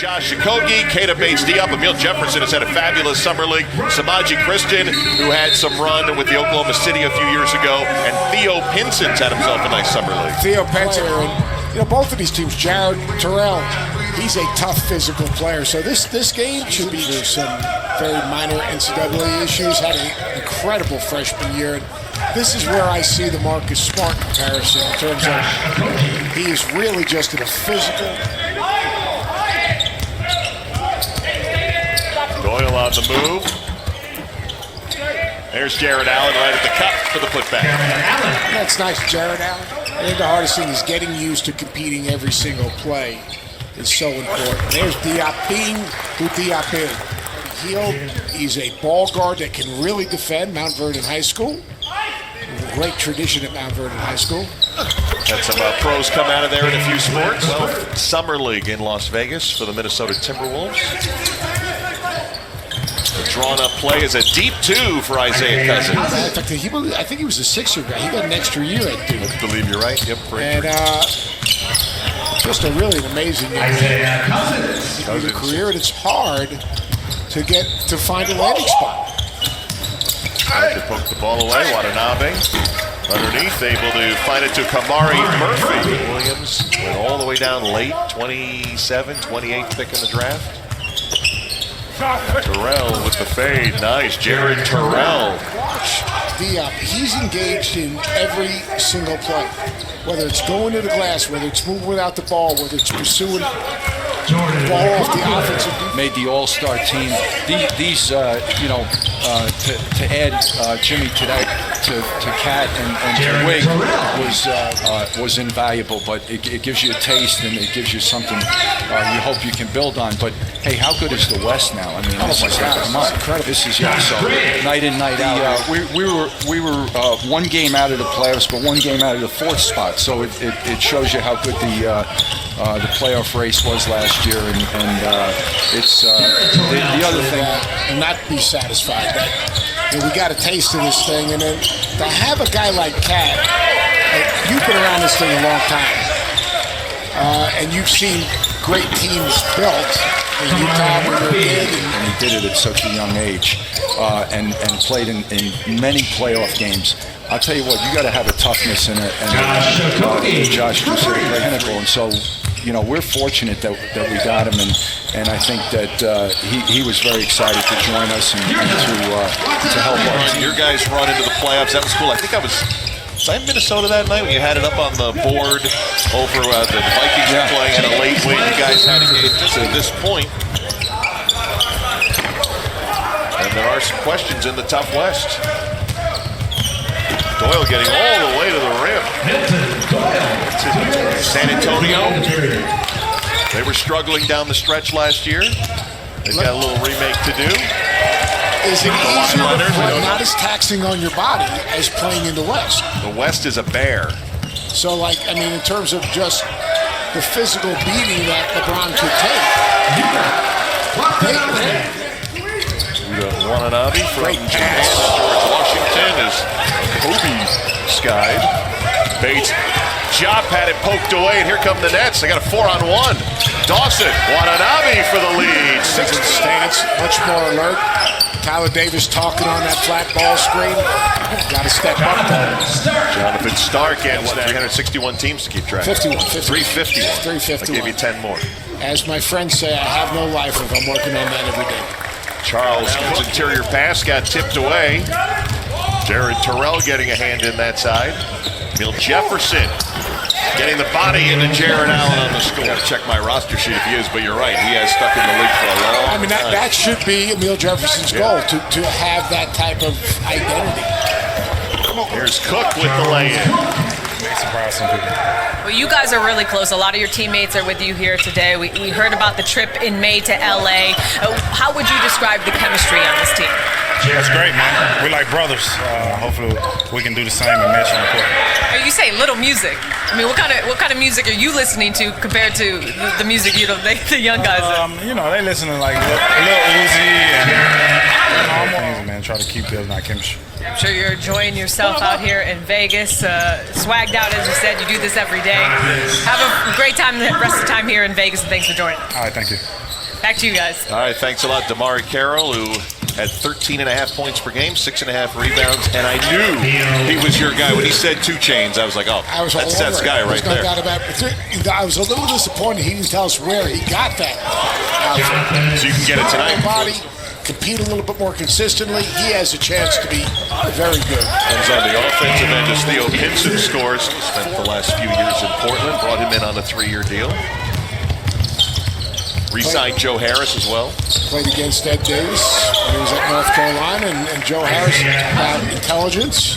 Josh Okogie, Keita Bates-Diop, Emil Jefferson has had a fabulous summer league. Samaje Christian, who had some run with the Oklahoma City a few years ago, and Theo Pinson's had himself a nice summer league. Theo Pinson, and both of these teams, Jared Terrell, he's a tough physical player. So this game should be, there's some very minor NCAA issues. Had an incredible freshman year. And this is where I see the Marcus Smart comparison in terms of he is really just in a physical. Doyle on the move. There's Jared Allen right at the cup for the putback. That's nice, Jared Allen. I think the hardest thing is getting used to competing every single play is so important. There's Diop being who Diop is. He's a ball guard that can really defend. Mount Vernon High School. A great tradition at Mount Vernon High School. Had some pros come out of there in a few sports. Well, Summer League in Las Vegas for the Minnesota Timberwolves. The drawn-up play is a deep two for Isaiah Cousins. In fact, I think he was a Sixer guy. He got an extra year at Duke. I believe you're right. Yep. And just a really amazing career, and it's hard to find a landing spot. Trying to poke the ball away. Watanabe underneath, able to find it to Kamari Murphy. Williams went all the way down late, 27, 28th pick in the draft. Terrell with the fade. Nice. Jared Terrell. Watch Diop. He's engaged in every single play. Whether it's going to the glass, whether it's moving without the ball, whether it's pursuing the ball off the offensive defense. Made the all-star team. These to add Jimmy to that, to Cat and to Wig was invaluable, but it gives you a taste and it gives you something you hope you can build on. But hey, how good is the West now? I mean, come on, this is so night in, night out. We were one game out of the playoffs, but one game out of the fourth spot. So it shows you how good the playoff race was last year, and it's the other thing. Not be satisfied that we got a taste of this thing, and then to have a guy like Cat, you've been around this thing a long time, and you've seen great teams built in Utah when you're a kid, and he did it at such a young age, and played in many playoff games. I'll tell you what, you got to have a toughness and Josh considered clinical, and so. We're fortunate that we got him, and I think that he was very excited to join us and to help us. Your guys run into the playoffs. That was cool. I think was I in Minnesota that night when you had it up on the board over the Vikings were playing at a late win. You guys had it just at this point. And there are some questions in the tough West. Doyle getting all the way to the rim. San Antonio, they were struggling down the stretch last year. They've got a little remake to do. Is it easier to play, not as taxing on your body as playing in the West? The West is a bear. So, in terms of just the physical beating that LeBron could take. Watanabe from George Washington is Kobe skied. Bates, Jop had it poked away, and here come the Nets. They got a 4-on-1. Dawson, Watanabe for the lead. Six stance, much more alert. Tyler Davis talking on that flat ball screen. Got to step up there. Jonathan Stark and 361 teams to keep track. 351. I gave you 10 more. As my friends say, I have no life if I'm working on that every day. Charles, interior pass got tipped away. Jared Terrell getting a hand in that side. Emil Jefferson getting the body into Jared Allen on the score. Got to check my roster sheet if he is, but you're right. He has stuck in the league for a long time. That should be Emil Jefferson's goal, to have that type of identity. Here's Cook with the lay-in. May surprise some people. Well, you guys are really close. A lot of your teammates are with you here today. We heard about the trip in May to LA. How would you describe the chemistry on this team? It's great, man. We're like brothers. Hopefully, we can do the same and match on the court. You say little music. I mean, what kind of music are you listening to compared to the music the young guys are? They listen to like Lil Uzi and little things, man. Try to keep building our chemistry. I'm sure you're enjoying yourself out here in Vegas. Swagged out, as you said. You do this every day. Have a great time the rest of the time here in Vegas, and thanks for joining. All right, thank you. Back to you guys. All right, thanks a lot, Damari Carroll, who had 13.5 points per game, 6.5 rebounds, and I knew he was your guy. When he said 2 chains, I was like, oh, I was that's Seth's guy right there. I was a little disappointed he didn't tell us where he got that. So you can get it tonight. Body, compete a little bit more consistently. He has a chance to be very good. Comes on the offensive end as Theo Pinson scores. Spent the last few years in Portland, brought him in on a 3-year deal. Re-signed Joe Harris as well. Played against Ed Davis when he was at North Carolina, and Joe Harris had intelligence,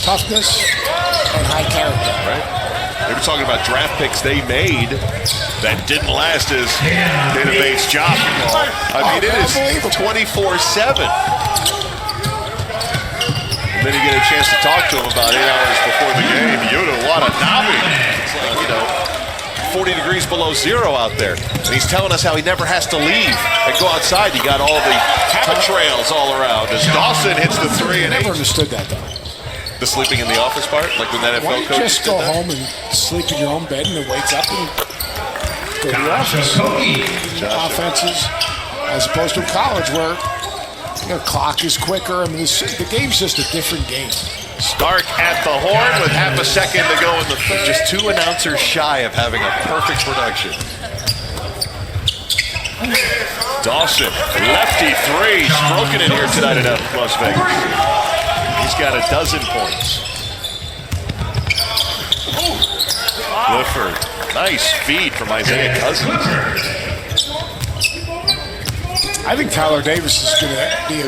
toughness, and high character. Right. They were talking about draft picks they made that didn't last as Database job. I mean, it is 24/7. And then you get a chance to talk to him about 8 hours before the game. Yuta Watanabe. It's like, 40 degrees below zero out there. And he's telling us how he never has to leave and go outside. You got all the chemtrails all around. As Dawson hits the 3 and I never 8. understood that, though. The sleeping in the office part? Like when the Why NFL don't you coach just go home and sleep in your own bed and then wake up and go to the office? Offenses, as opposed to college where clock is quicker. I mean, the game's just a different game. Stark at the horn with half a second to go in the third. Just 2 announcers shy of having a perfect production. Dawson, lefty 3, stroking it here tonight in Las Vegas. He's got a dozen points. Clifford, nice feed from Isaiah Cousins. I think Tyler Davis is going to be a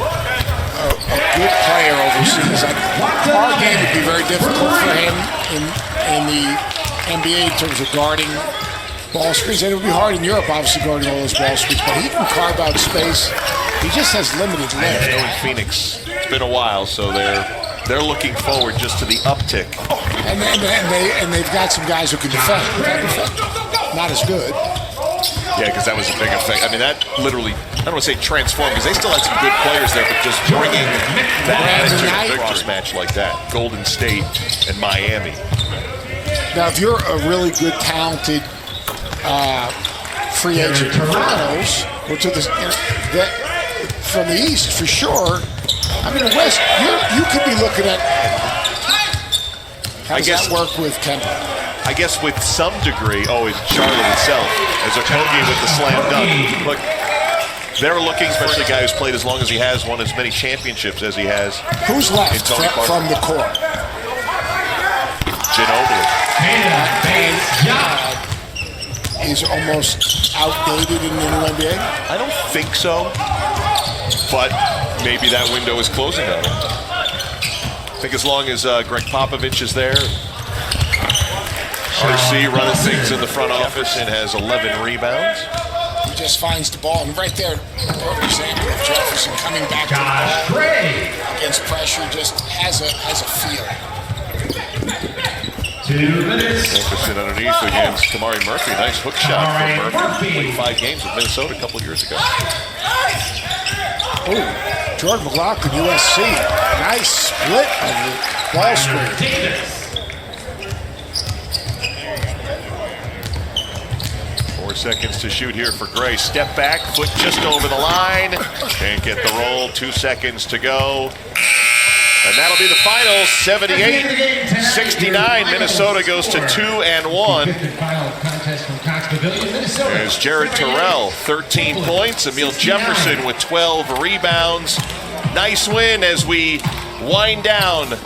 good player overseas. Our game would be very difficult for him in the NBA in terms of guarding ball screens. And it would be hard in Europe, obviously, guarding all those ball screens. But he can carve out space. He just has limited length. In Phoenix, it's been a while, so they're looking forward just to the uptick. And they've got some guys who can defend. Not as good. Yeah, because that was a big effect. I mean, that literally, I don't want to say transformed, because they still had some good players there, but just bringing that to a victory match like that. Golden State and Miami. Now, if you're a really good, talented free agent to finals, or to from the East, for sure, I mean, the West, you could be looking at how does that work with Kemba? I guess with some degree, in Charlotte itself, as Okogie with the slam dunk. Look, they're looking, especially a guy who's played as long as he has, won as many championships as he has. Who's left from the core? Ginobili. Is almost outdated in the new NBA? I don't think so, but maybe that window is closing on him. I think as long as Greg Popovich is there, RC running things in the front office and has 11 rebounds. He just finds the ball, and right there, an example of Jefferson coming back to the ball against pressure, just has a feel. 2 minutes. Jefferson underneath against Kamari Murphy. Nice hook shot from Murphy. Played 5 games with Minnesota a couple years ago. Jordan McLaughlin, USC. Nice split of the ball screen. 4 seconds to shoot here for Gray. Step back, foot just over the line. Can't get the roll. 2 seconds to go. And that'll be the final, 78-69. Minnesota goes to 2-1. There's Jared Terrell, 13 points. Emil Jefferson with 12 rebounds. Nice win as we wind down